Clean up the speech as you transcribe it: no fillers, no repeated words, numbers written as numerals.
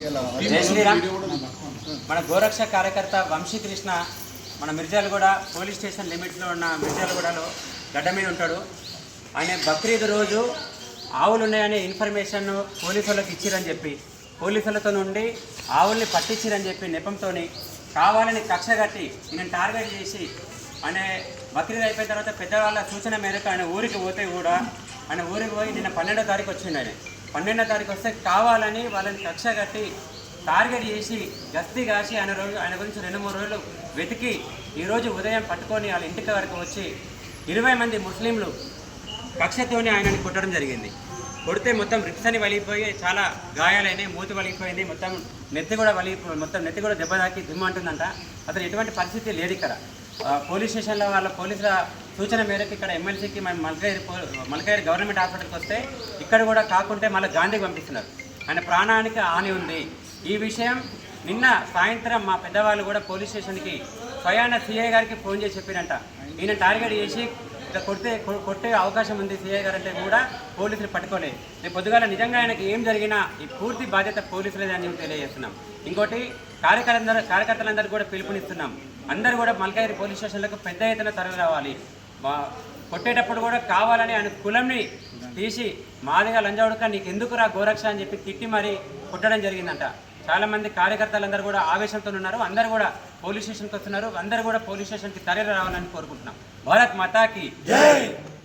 జై శ్రీరామ్. మన గోరక్ష కార్యకర్త వంశీకృష్ణ మన మిర్జాలగూడ పోలీస్ స్టేషన్ లిమిట్స్లో ఉన్న మిర్జాలగూడలో గడ్డ మీద ఉంటాడు. ఆయన బక్రీద్ రోజు ఆవులు ఉన్నాయనే ఇన్ఫర్మేషన్ పోలీసు వాళ్ళకి ఇచ్చిరని చెప్పి పోలీసులతో నుండి ఆవుల్ని పట్టించిరని చెప్పి నెపంతో కావాలని కక్ష కట్టి ఈయన టార్గెట్ చేసి ఆయన బక్రీద్ అయిపోయిన తర్వాత పెద్దవాళ్ళ సూచన మేరకు ఆయన ఊరికి పోతే కూడా ఆయన ఊరికి పోయి నిన్న 12వ తారీఖు వచ్చిండు. ఆయన 12వ తారీఖు వస్తే కావాలని వాళ్ళని కక్ష కట్టి టార్గెట్ చేసి గస్తీ కాసి ఆయన గురించి 2-3 రోజులు వెతికి ఈరోజు ఉదయం పట్టుకొని వాళ్ళ ఇంటికి వరకు వచ్చి 20 మంది ముస్లింలు కక్షతోని ఆయనని కొట్టడం జరిగింది. కొడితే మొత్తం రిప్స్ అని వలిగిపోయి చాలా గాయాలైనాయి, మూతి వలిగిపోయింది, మొత్తం నెత్తి కూడా దెబ్బ తాకి దిమ్మంటుందంట. అసలు ఎటువంటి పరిస్థితి లేదు ఇక్కడ. పోలీస్ స్టేషన్లో వాళ్ళ పోలీసుల సూచన మేరకు ఇక్కడ ఎమ్మెల్సీకి మేము మల్కైర్ గవర్నమెంట్ హాస్పిటల్కి వస్తే ఇక్కడ కూడా కాకుంటే మళ్ళీ గాంధీకి పంపిస్తున్నారు. ఆయన ప్రాణానికి హాని ఉంది. ఈ విషయం నిన్న సాయంత్రం మా పెద్దవాళ్ళు కూడా పోలీస్ స్టేషన్కి స్వయాన సిఐ గారికి ఫోన్ చేసి చెప్పినంట. ఈయన టార్గెట్ చేసి కొట్టే అవకాశం ఉంది సిఐ గారు అంటే కూడా పోలీసులు పట్టుకోలేదు. రేపు పొద్దుగాల నిజంగా ఆయనకి ఏం జరిగినా ఈ పూర్తి బాధ్యత పోలీసులదే అని తెలియజేస్తున్నాం. ఇంకోటి కార్యకర్తలందరూ కూడా పిలుపునిస్తున్నాం. అందరూ కూడా మల్కైర్ పోలీస్ స్టేషన్లకు పెద్ద ఎత్తున తరలి రావాలి. కొట్టేటప్పుడు కూడా కావాలని ఆయన కులంని తీసి మాదిగా లంజావుడుక నీకు ఎందుకురా గోరక్ష అని చెప్పి తిట్టి మరీ కొట్టడం జరిగిందంట. చాలామంది కార్యకర్తలందరూ కూడా ఆవేశంతో ఉన్నారు. అందరూ కూడా పోలీస్ స్టేషన్కి వస్తున్నారు. అందరూ కూడా పోలీస్ స్టేషన్కి తరలి రావాలని కోరుకుంటున్నాం. భారత్ మాతాకి జై.